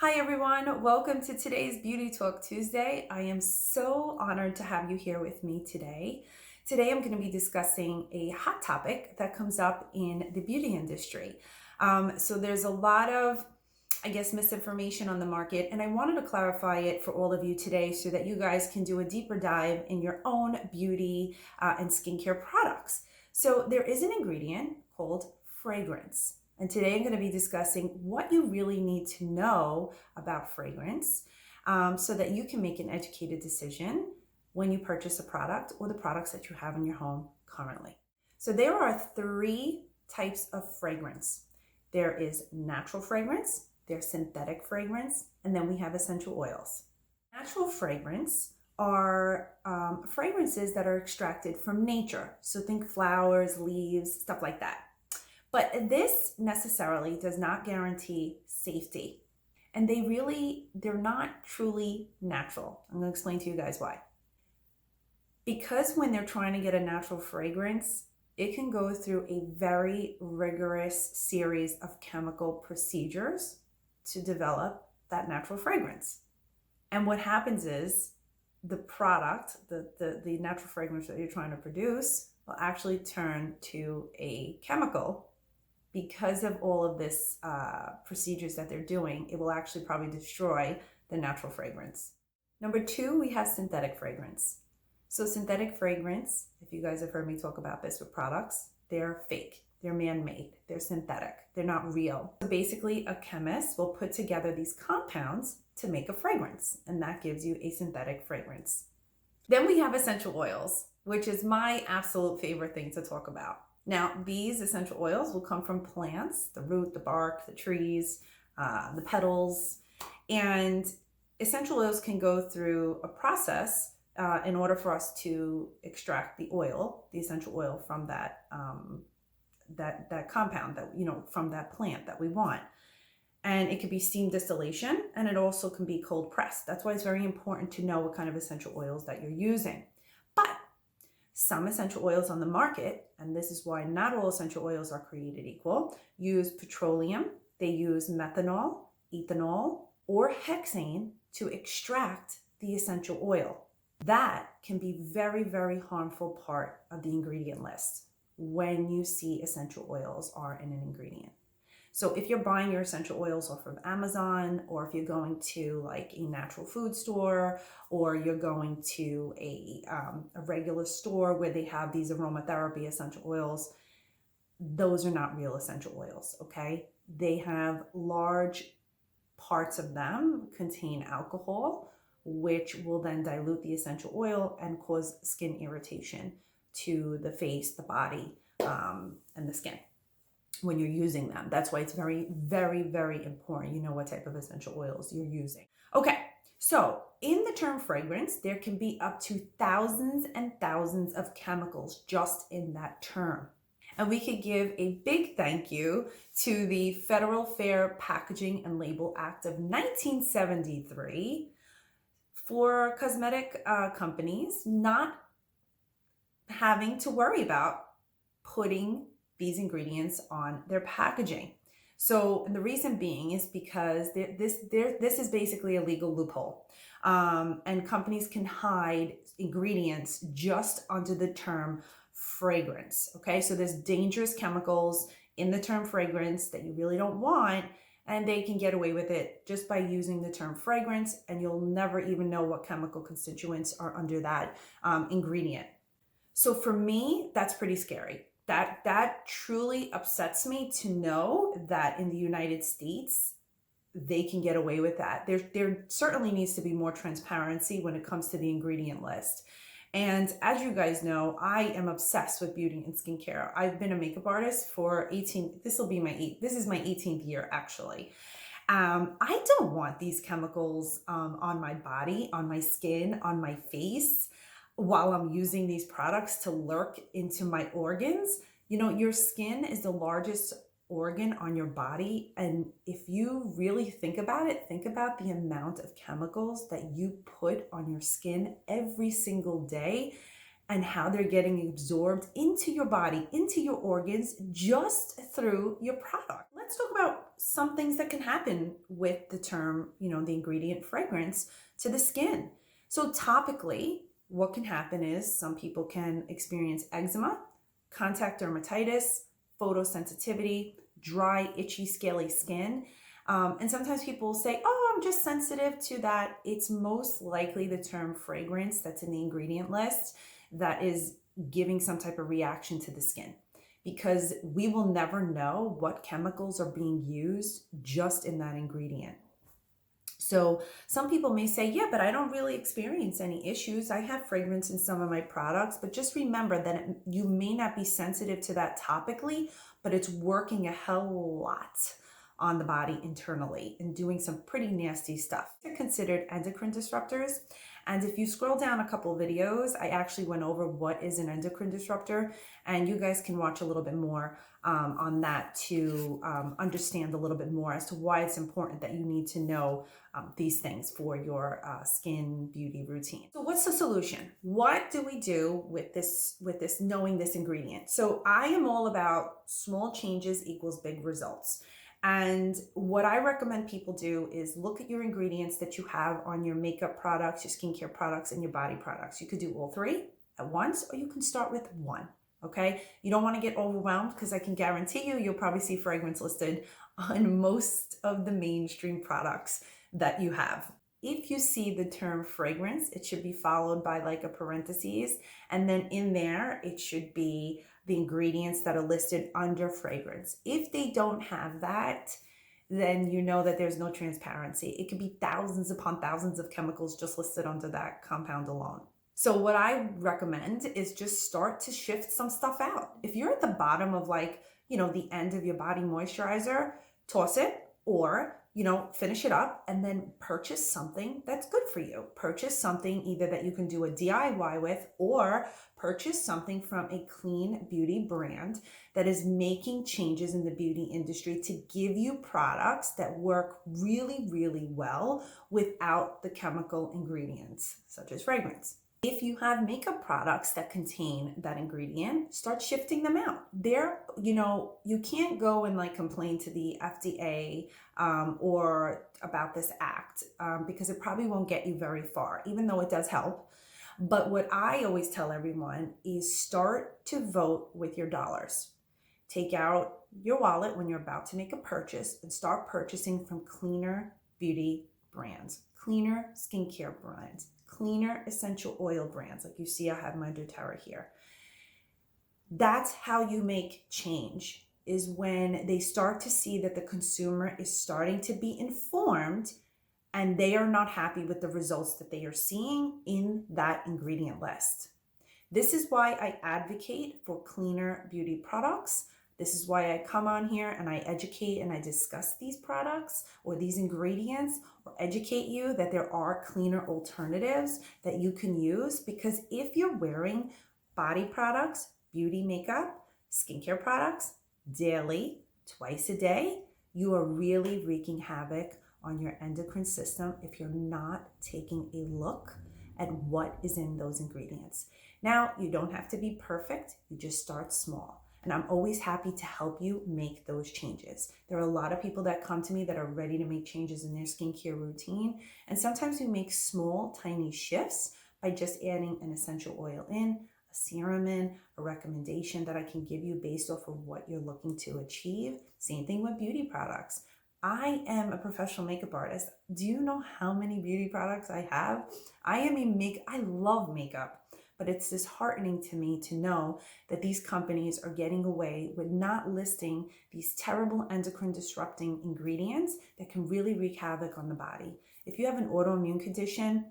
Hi everyone, welcome to today's Beauty Talk Tuesday. I am so honored to have you here with me today. Today I'm going to be discussing a hot topic that comes up in the beauty industry. So there's a lot of, misinformation on the market, and I wanted to clarify it for all of you today so that you guys can do a deeper dive in your own beauty and skincare products. So there is an ingredient called fragrance. And today I'm going to be discussing what you really need to know about fragrance so that you can make an educated decision when you purchase a product or the products that you have in your home currently. So there are three types of fragrance. There is natural fragrance, there's synthetic fragrance, and then we have essential oils. Natural fragrance are fragrances that are extracted from nature. So think flowers, leaves, stuff like that. But this necessarily does not guarantee safety. And they're not truly natural. I'm going to explain to you guys why. Because when they're trying to get a natural fragrance, it can go through a very rigorous series of chemical procedures to develop that natural fragrance. And what happens is the product, the natural fragrance that you're trying to produce, will actually turn to a chemical. Because of all of this procedures that they're doing, it will actually probably destroy the natural fragrance. Number two, we have synthetic fragrance. So synthetic fragrance, if you guys have heard me talk about this with products, they're fake, they're man-made, they're synthetic, they're not real. So basically a chemist will put together these compounds to make a fragrance, and that gives you a synthetic fragrance. Then we have essential oils, which is my absolute favorite thing to talk about. Now, these essential oils will come from plants, the root, the bark, the trees, the petals, and essential oils can go through a process in order for us to extract the oil, the essential oil from that compound from that plant that we want. And it could be steam distillation, and it also can be cold pressed. That's why it's very important to know what kind of essential oils that you're using. But some essential oils on the market, and this is why not all essential oils are created equal, use petroleum, they use methanol, ethanol, or hexane to extract the essential oil. That can be very, very harmful part of the ingredient list when you see essential oils are in an ingredient. So if you're buying your essential oils off of Amazon, or if you're going to like a natural food store, or you're going to a regular store where they have these aromatherapy essential oils, those are not real essential oils, okay? They have large parts of them contain alcohol, which will then dilute the essential oil and cause skin irritation to the face, the body, and the skin when you're using them. That's why it's very, very, very important you know what type of essential oils you're using. Okay, so in the term fragrance, there can be up to thousands and thousands of chemicals just in that term. And we could give a big thank you to the Federal Fair Packaging and Label Act of 1973 for cosmetic companies not having to worry about putting these ingredients on their packaging. So the reason being is because this is basically a legal loophole. And companies can hide ingredients just under the term fragrance. Okay, so there's dangerous chemicals in the term fragrance that you really don't want, and they can get away with it just by using the term fragrance, and you'll never even know what chemical constituents are under that ingredient. So for me, that's pretty scary. That truly upsets me to know that in the United States, they can get away with that. There certainly needs to be more transparency when it comes to the ingredient list. And as you guys know, I am obsessed with beauty and skincare. I've been a makeup artist for this is my 18th year actually. I don't want these chemicals on my body, on my skin, on my face, while I'm using these products to lurk into my organs. You know, your skin is the largest organ on your body. And if you really think about it, think about the amount of chemicals that you put on your skin every single day. and how they're getting absorbed into your body, into your organs, just through your product. Let's talk about some things that can happen with the term, the ingredient fragrance to the skin. So topically, what can happen is some people can experience eczema, contact dermatitis, photosensitivity, dry, itchy, scaly skin. And sometimes people say, oh, I'm just sensitive to that. It's most likely the term fragrance that's in the ingredient list that is giving some type of reaction to the skin, because we will never know what chemicals are being used just in that ingredient. So some people may say, yeah, but I don't really experience any issues. I have fragrance in some of my products, but just remember that you may not be sensitive to that topically, but it's working a hell of a lot on the body internally and doing some pretty nasty stuff. They're considered endocrine disruptors. And if you scroll down a couple of videos, I actually went over what is an endocrine disruptor, and you guys can watch a little bit more on that to understand a little bit more as to why it's important that you need to know these things for your skin beauty routine. So what's the solution? What do we do with this knowing this ingredient? So I am all about small changes equals big results. And what I recommend people do is look at your ingredients that you have on your makeup products, your skincare products, and your body products. You could do all three at once, or you can start with one, okay? You don't want to get overwhelmed, because I can guarantee you'll probably see fragrance listed on most of the mainstream products that you have. If you see the term fragrance, it should be followed by like a parentheses, and then in there, it should be the ingredients that are listed under fragrance. If they don't have that, then you know that there's no transparency. It could be thousands upon thousands of chemicals just listed under that compound alone. So what I recommend is just start to shift some stuff out. If you're at the bottom of the end of your body moisturizer, toss it, or finish it up and then purchase something that's good for you. Purchase something either that you can do a DIY with, or purchase something from a clean beauty brand that is making changes in the beauty industry to give you products that work really, really well without the chemical ingredients, such as fragrance. If you have makeup products that contain that ingredient, start shifting them out. You can't go and complain to the FDA or about this act because it probably won't get you very far, even though it does help. But what I always tell everyone is start to vote with your dollars. Take out your wallet when you're about to make a purchase and start purchasing from cleaner beauty brands, cleaner skincare brands, cleaner essential oil brands. Like you see, I have my doTERRA here. That's how you make change, is when they start to see that the consumer is starting to be informed and they are not happy with the results that they are seeing in that ingredient list. This is why I advocate for cleaner beauty products. This is why I come on here and I educate and I discuss these products or these ingredients, or educate you that there are cleaner alternatives that you can use. Because if you're wearing body products, beauty makeup, skincare products daily, twice a day, you are really wreaking havoc on your endocrine system if you're not taking a look at what is in those ingredients. Now, you don't have to be perfect, you just start small. And I'm always happy to help you make those changes. There are a lot of people that come to me that are ready to make changes in their skincare routine. And sometimes we make small, tiny shifts by just adding an essential oil in, a serum in, a recommendation that I can give you based off of what you're looking to achieve. Same thing with beauty products. I am a professional makeup artist. Do you know how many beauty products I have? I love makeup. But it's disheartening to me to know that these companies are getting away with not listing these terrible endocrine disrupting ingredients that can really wreak havoc on the body. If you have an autoimmune condition,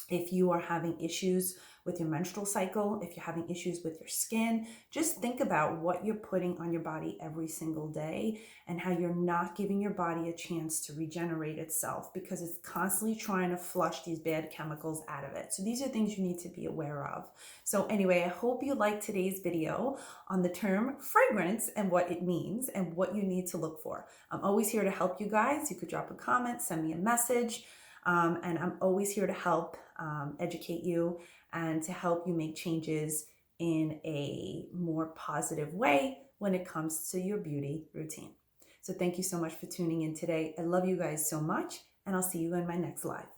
if you are having issues with your menstrual cycle, if you're having issues with your skin, just think about what you're putting on your body every single day and how you're not giving your body a chance to regenerate itself because it's constantly trying to flush these bad chemicals out of it. So these are things you need to be aware of. So anyway, I hope you liked today's video on the term fragrance and what it means and what you need to look for. I'm always here to help you guys. You could drop a comment, send me a message. And I'm always here to help educate you and to help you make changes in a more positive way when it comes to your beauty routine. So thank you so much for tuning in today. I love you guys so much, and I'll see you in my next live.